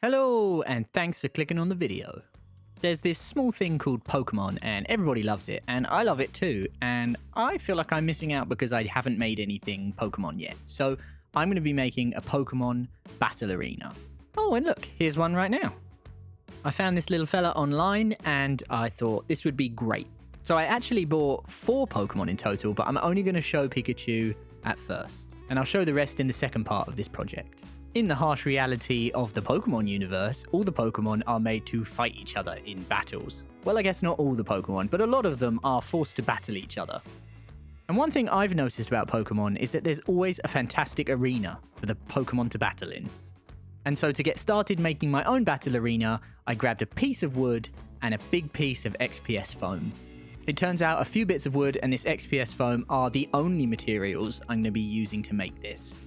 Hello, and thanks for clicking on the video. There's this small thing called Pokemon, and everybody loves it, and I love it too, and I feel like I'm missing out because I haven't made anything Pokemon yet. So I'm going to be making a Pokemon battle arena. Oh, and look, here's one right now. I found this little fella online, and I thought this would be great. So I actually bought 4 Pokemon in total, but I'm only going to show Pikachu at first, and I'll show the rest in the second part of this project. In the harsh reality of the Pokemon universe, all the Pokemon are made to fight each other in battles. Well, I guess not all the Pokemon, but a lot of them are forced to battle each other. And one thing I've noticed about Pokemon is that there's always a fantastic arena for the Pokemon to battle in. And so to get started making my own battle arena, I grabbed a piece of wood and a big piece of XPS foam. It turns out a few bits of wood and this XPS foam are the only materials I'm going to be using to make this.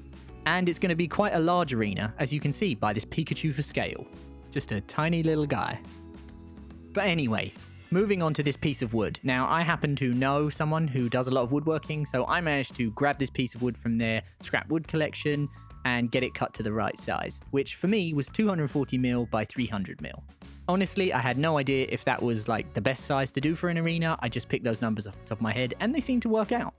And it's going to be quite a large arena, as you can see by this Pikachu for scale. Just a tiny little guy. But anyway, moving on to this piece of wood. Now, I happen to know someone who does a lot of woodworking, so I managed to grab this piece of wood from their scrap wood collection and get it cut to the right size, which for me was 240mm by 300mm. Honestly, I had no idea if that was like the best size to do for an arena. I just picked those numbers off the top of my head, and they seem to work out.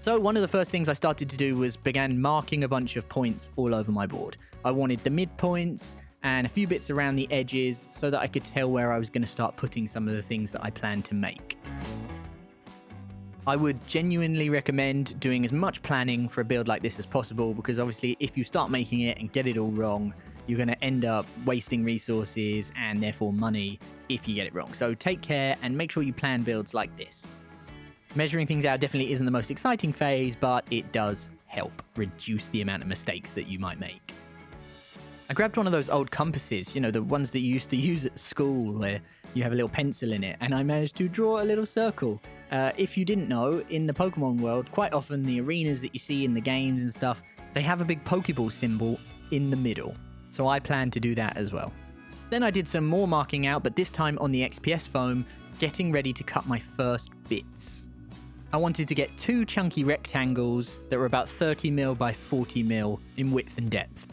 So one of the first things I started to do was began marking a bunch of points all over my board. I wanted the midpoints and a few bits around the edges so that I could tell where I was going to start putting some of the things that I planned to make. I would genuinely recommend doing as much planning for a build like this as possible, because obviously if you start making it and get it all wrong, you're going to end up wasting resources and therefore money if you get it wrong. So take care and make sure you plan builds like this. Measuring things out definitely isn't the most exciting phase, but it does help reduce the amount of mistakes that you might make. I grabbed one of those old compasses, you know, the ones that you used to use at school where you have a little pencil in it, and I managed to draw a little circle. If you didn't know, in the Pokemon world, quite often the arenas that you see in the games and stuff, they have a big Pokeball symbol in the middle. So I plan to do that as well. Then I did some more marking out, but this time on the XPS foam, getting ready to cut my first bits. I wanted to get 2 chunky rectangles that were about 30mm by 40mm in width and depth.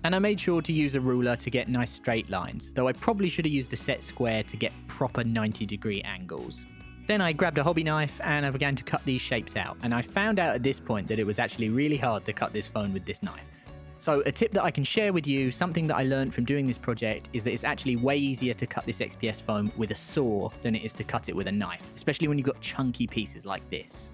And I made sure to use a ruler to get nice straight lines, though I probably should have used a set square to get proper 90-degree angles. Then I grabbed a hobby knife and I began to cut these shapes out, and I found out at this point that it was actually really hard to cut this phone with this knife. So a tip that I can share with you, something that I learned from doing this project, is that it's actually way easier to cut this XPS foam with a saw than it is to cut it with a knife, especially when you've got chunky pieces like this.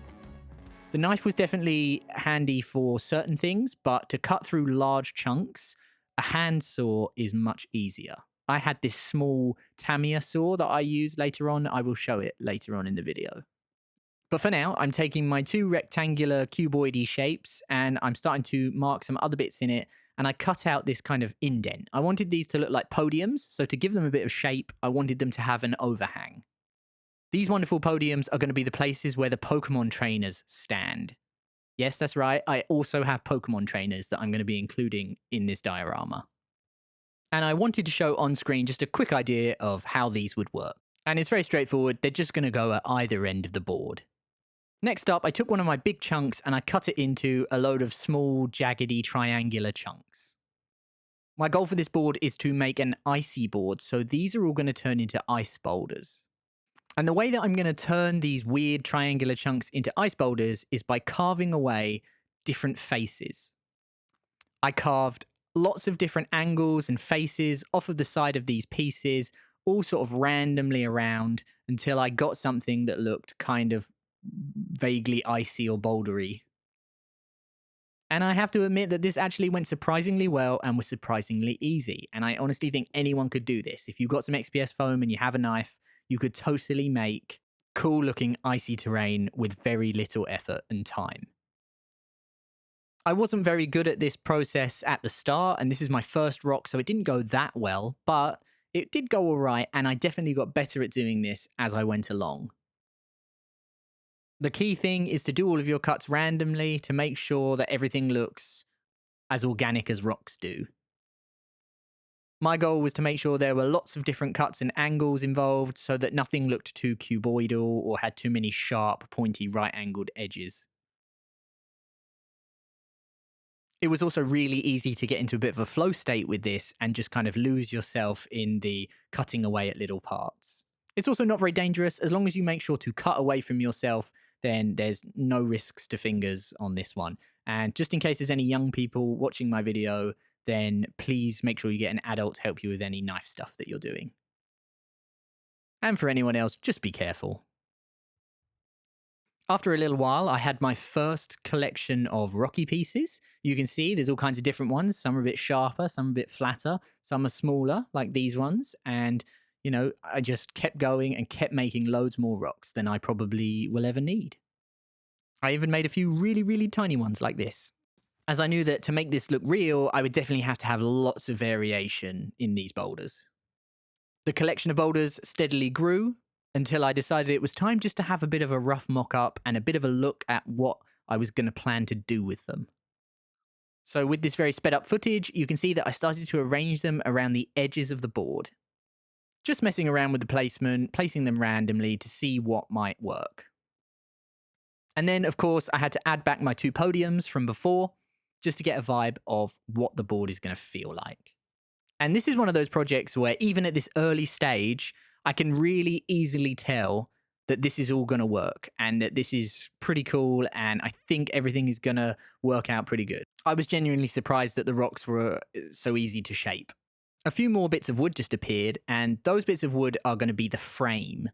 The knife was definitely handy for certain things, but to cut through large chunks, a hand saw is much easier. I had this small Tamiya saw that I used later on. I will show it later on in the video. But for now, I'm taking my 2 rectangular cuboidy shapes and I'm starting to mark some other bits in it, and I cut out this kind of indent. I wanted these to look like podiums, so to give them a bit of shape, I wanted them to have an overhang. These wonderful podiums are going to be the places where the Pokemon trainers stand. Yes, that's right, I also have Pokemon trainers that I'm going to be including in this diorama. And I wanted to show on screen just a quick idea of how these would work. And it's very straightforward, they're just going to go at either end of the board. Next up, I took one of my big chunks and I cut it into a load of small, jaggedy, triangular chunks. My goal for this board is to make an icy board, so these are all going to turn into ice boulders. And the way that I'm going to turn these weird triangular chunks into ice boulders is by carving away different faces. I carved lots of different angles and faces off of the side of these pieces, all sort of randomly around, until I got something that looked kind of vaguely icy or bouldery. And I have to admit that this actually went surprisingly well and was surprisingly easy. And I honestly think anyone could do this. If you've got some XPS foam and you have a knife, you could totally make cool looking icy terrain with very little effort and time. I wasn't very good at this process at the start, and this is my first rock, so it didn't go that well, but it did go all right, and I definitely got better at doing this as I went along. The key thing is to do all of your cuts randomly to make sure that everything looks as organic as rocks do. My goal was to make sure there were lots of different cuts and angles involved so that nothing looked too cuboidal or had too many sharp, pointy, right-angled edges. It was also really easy to get into a bit of a flow state with this and just kind of lose yourself in the cutting away at little parts. It's also not very dangerous. As long as you make sure to cut away from yourself, then there's no risks to fingers on this one. And just in case there's any young people watching my video, then please make sure you get an adult to help you with any knife stuff that you're doing. And for anyone else, just be careful. After a little while, I had my first collection of rocky pieces. You can see there's all kinds of different ones. Some are a bit sharper, some a bit flatter, some are smaller, like these ones. And, you know, I just kept going and kept making loads more rocks than I probably will ever need. I even made a few really, really tiny ones like this, as I knew that to make this look real, I would definitely have to have lots of variation in these boulders. The collection of boulders steadily grew, until I decided it was time just to have a bit of a rough mock-up and a bit of a look at what I was going to plan to do with them. So with this very sped up footage, you can see that I started to arrange them around the edges of the board. Just messing around with the placement, placing them randomly to see what might work. And then, of course, I had to add back my 2 podiums from before, just to get a vibe of what the board is going to feel like. And this is one of those projects where even at this early stage, I can really easily tell that this is all going to work and that this is pretty cool, and I think everything is going to work out pretty good. I was genuinely surprised that the rocks were so easy to shape. A few more bits of wood just appeared, and those bits of wood are going to be the frame.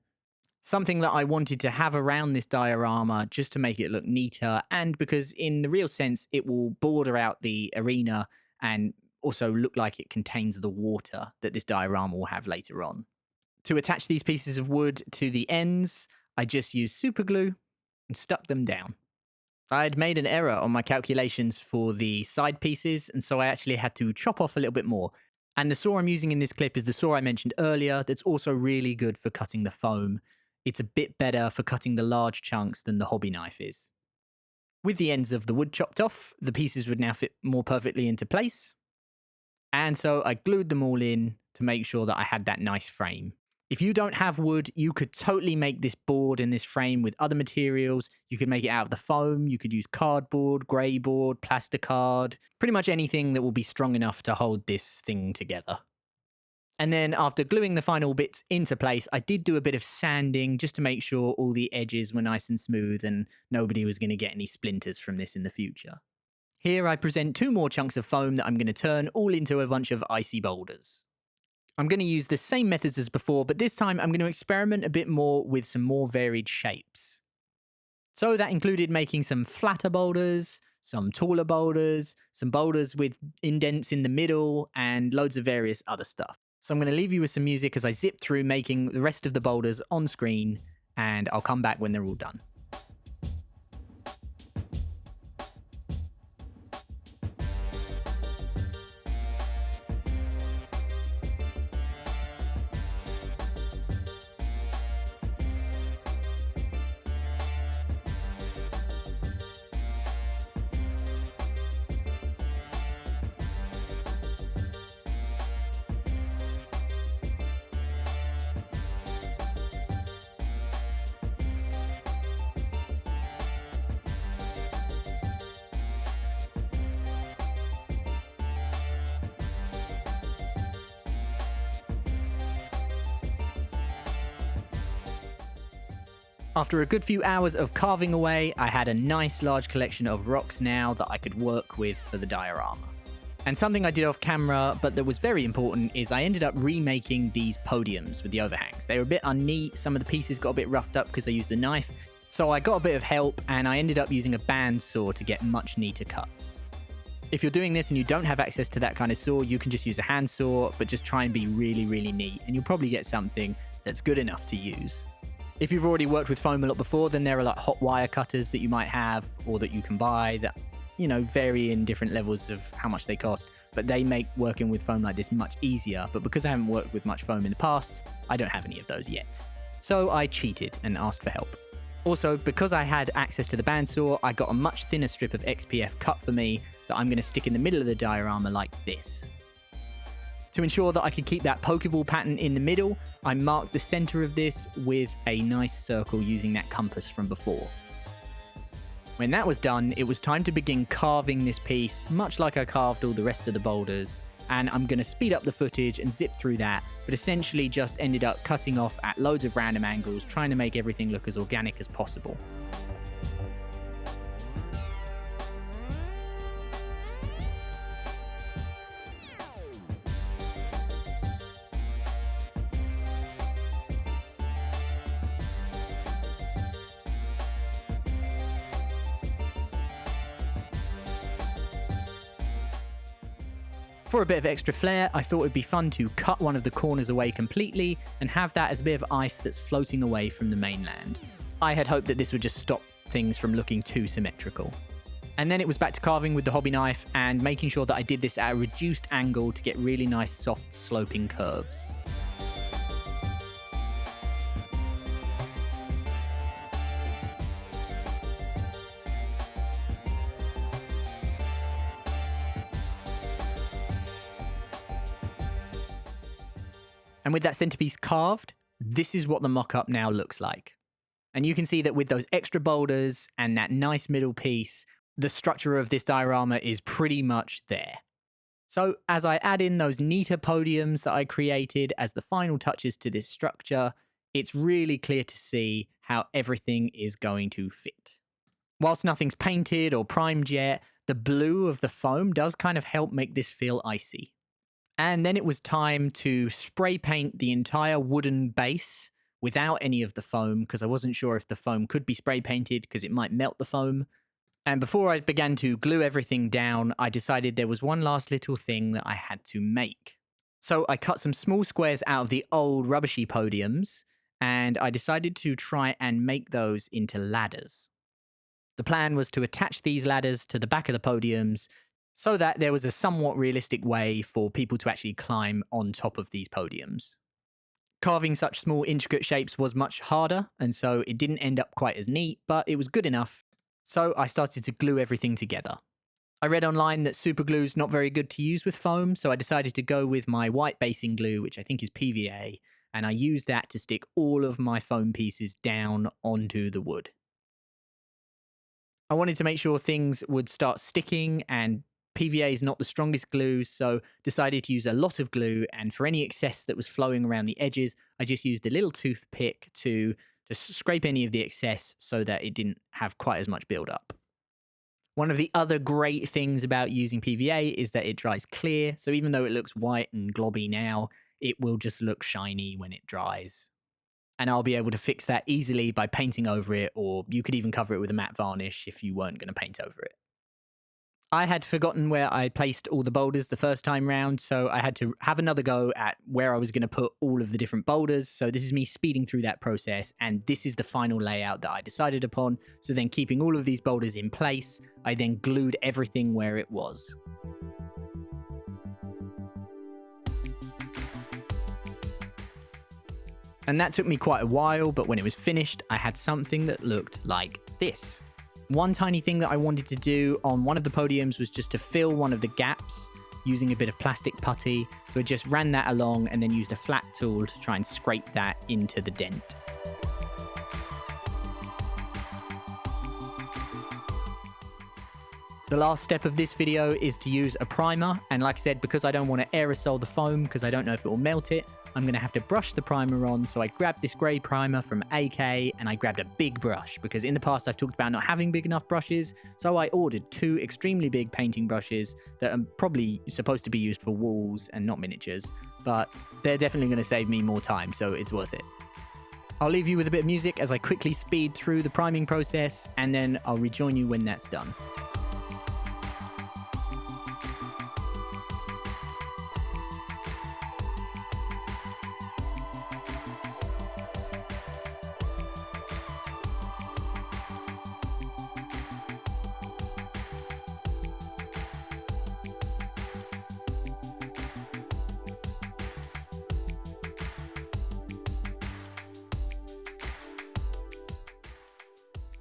Something that I wanted to have around this diorama just to make it look neater, and because in the real sense it will border out the arena and also look like it contains the water that this diorama will have later on. To attach these pieces of wood to the ends, I just used super glue and stuck them down. I'd made an error on my calculations for the side pieces, and so I actually had to chop off a little bit more. And the saw I'm using in this clip is the saw I mentioned earlier that's also really good for cutting the foam. It's a bit better for cutting the large chunks than the hobby knife is. With the ends of the wood chopped off, the pieces would now fit more perfectly into place. And so I glued them all in to make sure that I had that nice frame. If you don't have wood, you could totally make this board and this frame with other materials. You could make it out of the foam. You could use cardboard, grey board, plasticard, pretty much anything that will be strong enough to hold this thing together. And then after gluing the final bits into place, I did do a bit of sanding just to make sure all the edges were nice and smooth and nobody was going to get any splinters from this in the future. Here I present 2 more chunks of foam that I'm going to turn all into a bunch of icy boulders. I'm going to use the same methods as before, but this time I'm going to experiment a bit more with some more varied shapes. So that included making some flatter boulders, some taller boulders, some boulders with indents in the middle, and loads of various other stuff. So I'm going to leave you with some music as I zip through making the rest of the boulders on screen, and I'll come back when they're all done. After a good few hours of carving away, I had a nice large collection of rocks now that I could work with for the diorama. And something I did off camera, but that was very important, is I ended up remaking these podiums with the overhangs. They were a bit unneat, some of the pieces got a bit roughed up because I used the knife, so I got a bit of help and I ended up using a bandsaw to get much neater cuts. If you're doing this and you don't have access to that kind of saw, you can just use a handsaw, but just try and be really, really neat, and you'll probably get something that's good enough to use. If you've already worked with foam a lot before, then there are like hot wire cutters that you might have or that you can buy that, you know, vary in different levels of how much they cost, but they make working with foam like this much easier. But because I haven't worked with much foam in the past, I don't have any of those yet. So I cheated and asked for help. Also, because I had access to the bandsaw, I got a much thinner strip of XPF cut for me that I'm going to stick in the middle of the diorama like this. To ensure that I could keep that Pokeball pattern in the middle, I marked the center of this with a nice circle using that compass from before. When that was done, it was time to begin carving this piece, much like I carved all the rest of the boulders. And I'm going to speed up the footage and zip through that, but essentially just ended up cutting off at loads of random angles, trying to make everything look as organic as possible. For a bit of extra flair, I thought it'd be fun to cut one of the corners away completely and have that as a bit of ice that's floating away from the mainland. I had hoped that this would just stop things from looking too symmetrical. And then it was back to carving with the hobby knife and making sure that I did this at a reduced angle to get really nice soft sloping curves. And with that centerpiece carved, this is what the mock-up now looks like. And you can see that with those extra boulders and that nice middle piece, the structure of this diorama is pretty much there. So as I add in those neater podiums that I created as the final touches to this structure, it's really clear to see how everything is going to fit. Whilst nothing's painted or primed yet, the blue of the foam does kind of help make this feel icy. And then it was time to spray paint the entire wooden base without any of the foam, because I wasn't sure if the foam could be spray painted because it might melt the foam. And before I began to glue everything down, I decided there was one last little thing that I had to make. So I cut some small squares out of the old rubbishy podiums, and I decided to try and make those into ladders. The plan was to attach these ladders to the back of the podiums so that there was a somewhat realistic way for people to actually climb on top of these podiums. Carving such small intricate shapes was much harder, and so it didn't end up quite as neat, but it was good enough. So I started to glue everything together. I read online that super glue's not very good to use with foam, so I decided to go with my white basing glue, which I think is PVA, and I used that to stick all of my foam pieces down onto the wood. I wanted to make sure things would start sticking, and PVA is not the strongest glue, so decided to use a lot of glue, and for any excess that was flowing around the edges, I just used a little toothpick to scrape any of the excess so that it didn't have quite as much build-up. One of the other great things about using PVA is that it dries clear, so even though it looks white and globby now, it will just look shiny when it dries. And I'll be able to fix that easily by painting over it, or you could even cover it with a matte varnish if you weren't going to paint over it. I had forgotten where I placed all the boulders the first time round, so I had to have another go at where I was going to put all of the different boulders. So this is me speeding through that process, and this is the final layout that I decided upon. So then keeping all of these boulders in place, I then glued everything where it was. And that took me quite a while, but when it was finished, I had something that looked like this. One tiny thing that I wanted to do on one of the podiums was just to fill one of the gaps using a bit of plastic putty. So I just ran that along and then used a flat tool to try and scrape that into the dent. The last step of this video is to use a primer, and like I said, because I don't want to aerosol the foam because I don't know if it will melt it, I'm going to have to brush the primer on. So I grabbed this grey primer from AK and I grabbed a big brush because in the past I've talked about not having big enough brushes. So I ordered 2 extremely big painting brushes that are probably supposed to be used for walls and not miniatures, but they're definitely going to save me more time, so it's worth it. I'll leave you with a bit of music as I quickly speed through the priming process, and then I'll rejoin you when that's done.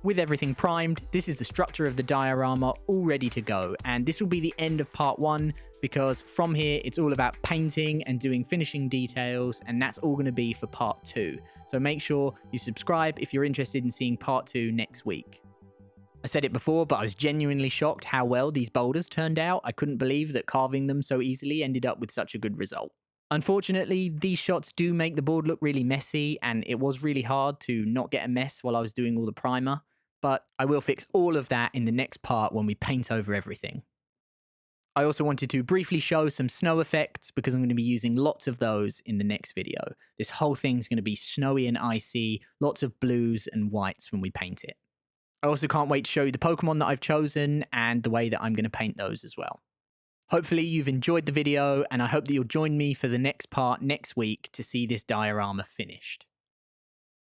With everything primed, this is the structure of the diorama all ready to go, and this will be the end of part 1 because from here it's all about painting and doing finishing details, and that's all going to be for part 2. So make sure you subscribe if you're interested in seeing part 2 next week. I said it before, but I was genuinely shocked how well these boulders turned out. I couldn't believe that carving them so easily ended up with such a good result. Unfortunately, these shots do make the board look really messy, and it was really hard to not get a mess while I was doing all the primer, but I will fix all of that in the next part when we paint over everything. I also wanted to briefly show some snow effects because I'm going to be using lots of those in the next video. This whole thing's going to be snowy and icy, lots of blues and whites when we paint it. I also can't wait to show you the Pokemon that I've chosen and the way that I'm going to paint those as well. Hopefully you've enjoyed the video, and I hope that you'll join me for the next part next week to see this diorama finished.